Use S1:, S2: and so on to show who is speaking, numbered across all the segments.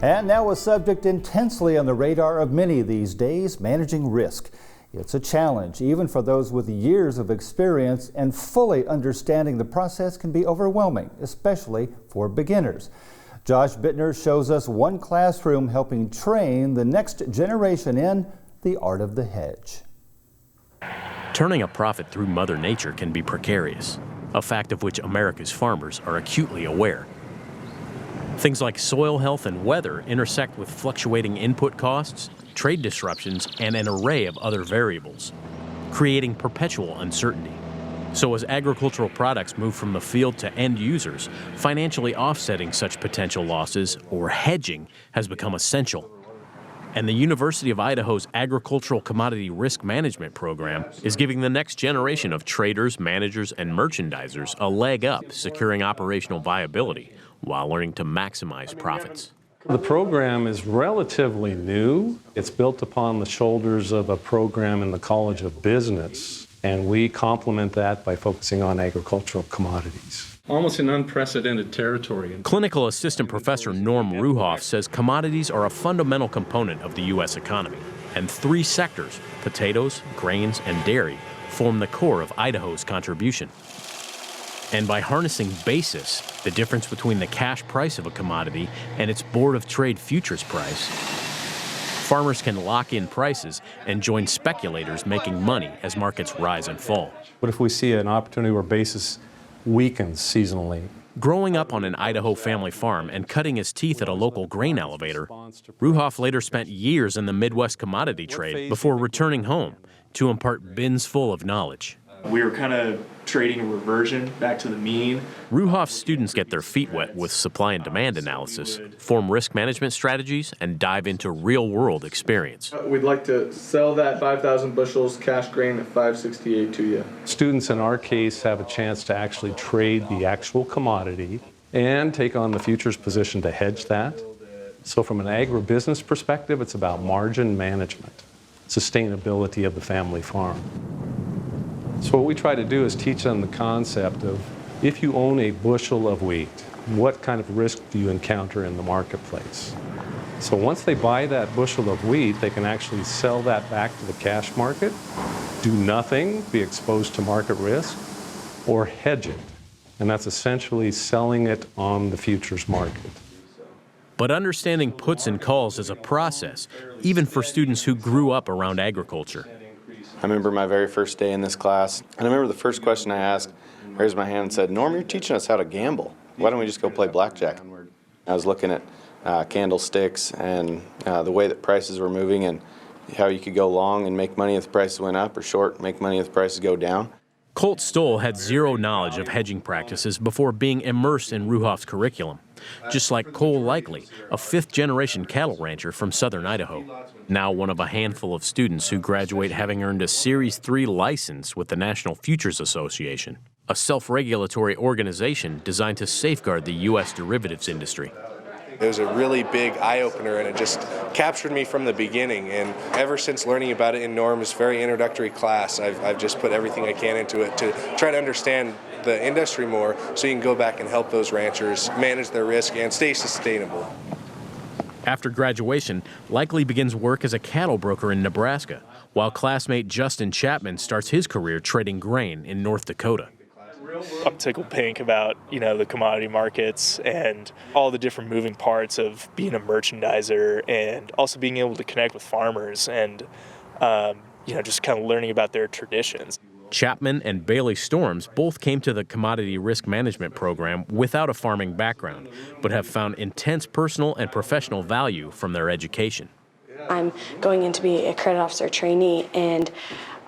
S1: And now a subject intensely on the radar of many these days, managing risk. It's a challenge, even for those with years of experience, and fully understanding the process can be overwhelming, especially for beginners. Josh Buettner shows us one classroom helping train the next generation in the art of the hedge.
S2: Turning a profit through Mother Nature can be precarious, a fact of which America's farmers are acutely aware. Things like soil health and weather intersect with fluctuating input costs, trade disruptions, and an array of other variables, creating perpetual uncertainty. So as agricultural products move from the field to end users, financially offsetting such potential losses, or hedging, has become essential. And the University of Idaho's Agricultural Commodity Risk Management Program is giving the next generation of traders, managers, and merchandisers a leg up securing operational viability while learning to maximize profits.
S3: The program is relatively new. It's built upon the shoulders of a program in the College of Business, and we complement that by focusing on agricultural commodities. Almost an unprecedented territory.
S2: Clinical Assistant Professor Norm Ruhoff says commodities are a fundamental component of the U.S. economy, and three sectors, potatoes, grains, and dairy, form the core of Idaho's contribution. And by harnessing basis, the difference between the cash price of a commodity and its Board of Trade futures price, farmers can lock in prices and join speculators making money as markets rise and fall.
S3: What if we see an opportunity where basis weakens seasonally?
S2: Growing up on an Idaho family farm and cutting his teeth at a local grain elevator, Ruhoff later spent years in the Midwest commodity trade before returning home to impart bins full of knowledge.
S4: We were kind of trading a reversion back to the mean.
S2: Ruhoff's students get their feet wet with supply and demand analysis, form risk management strategies, and dive into real-world experience.
S5: We'd like to sell that 5,000 bushels cash grain at $5.68 to you.
S3: Students in our case have a chance to actually trade the actual commodity and take on the futures position to hedge that. So from an agribusiness perspective, it's about margin management, sustainability of the family farm. So what we try to do is teach them the concept of, if you own a bushel of wheat, what kind of risk do you encounter in the marketplace? So once they buy that bushel of wheat, they can actually sell that back to the cash market, do nothing, be exposed to market risk, or hedge it. And that's essentially selling it on the futures market.
S2: But understanding puts and calls is a process, even for students who grew up around agriculture.
S6: I remember my very first day in this class, and I remember the first question I asked, raised my hand and said, "Norm, you're teaching us how to gamble. Why don't we just go play blackjack?" I was looking at candlesticks and the way that prices were moving and how you could go long and make money if the prices went up, or short, make money if the prices go down.
S2: Colt Stoll had zero knowledge of hedging practices before being immersed in Ruhoff's curriculum, just like Cole Likely, a fifth-generation cattle rancher from southern Idaho, now one of a handful of students who graduate having earned a Series 3 license with the National Futures Association, a self-regulatory organization designed to safeguard the U.S. derivatives industry.
S7: It was a really big eye-opener, and it just captured me from the beginning. And ever since learning about it in Norm's very introductory class, I've just put everything I can into it to try to understand the industry more, so you can go back and help those ranchers manage their risk and stay sustainable.
S2: After graduation, Likely begins work as a cattle broker in Nebraska, while classmate Justin Chapman starts his career trading grain in North Dakota.
S4: I'm tickled pink about, the commodity markets and all the different moving parts of being a merchandiser, and also being able to connect with farmers and, just kind of learning about their traditions.
S2: Chapman and Bailey Storms both came to the Commodity Risk Management Program without a farming background, but have found intense personal and professional value from their education.
S8: I'm going in to be a credit officer trainee, and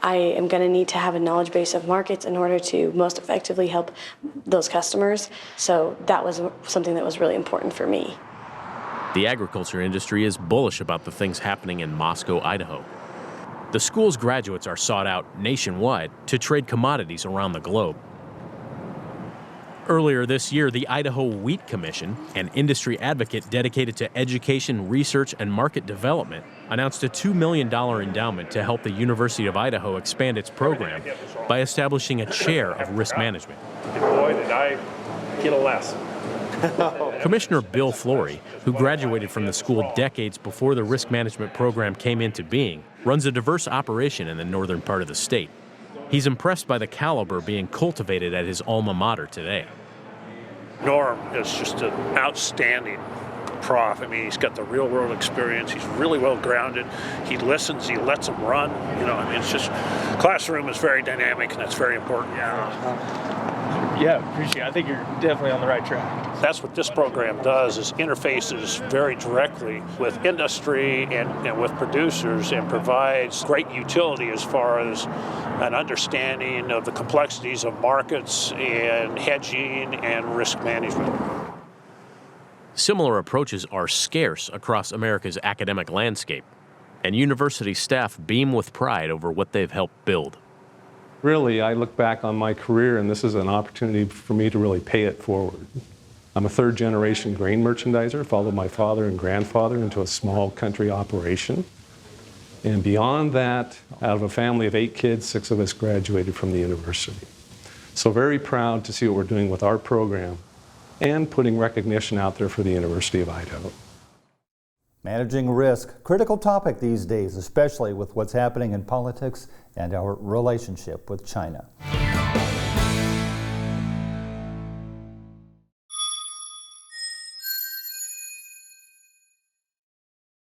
S8: I am going to need to have a knowledge base of markets in order to most effectively help those customers. So that was something that was really important for me.
S2: The agriculture industry is bullish about the things happening in Moscow, Idaho. The school's graduates are sought out nationwide to trade commodities around the globe. Earlier this year, the Idaho Wheat Commission, an industry advocate dedicated to education, research, and market development, announced a $2 million endowment to help the University of Idaho expand its program by establishing a chair of risk management.
S9: Boy, did I get a lesson.
S2: Commissioner Bill Flory, who graduated from the school decades before the risk management program came into being, runs a diverse operation in the northern part of the state. He's impressed by the caliber being cultivated at his alma mater today.
S9: Norm is just an outstanding prof. I mean, he's got the real world experience. He's really well grounded. He listens, he lets them run. You know, I mean, it's just, classroom is very dynamic, and that's very important.
S4: Yeah, appreciate it. I think you're definitely on the right track.
S9: That's what this program does, is interfaces very directly with industry and with producers, and provides great utility as far as an understanding of the complexities of markets and hedging and risk management.
S2: Similar approaches are scarce across America's academic landscape, and university staff beam with pride over what they've helped build.
S3: Really, I look back on my career, and this is an opportunity for me to really pay it forward. I'm a third-generation grain merchandiser, followed my father and grandfather into a small country operation. And beyond that, out of a family of 8 kids, 6 of us graduated from the university. So very proud to see what we're doing with our program and putting recognition out there for the University of Idaho.
S1: Managing risk, critical topic these days, especially with what's happening in politics and our relationship with China.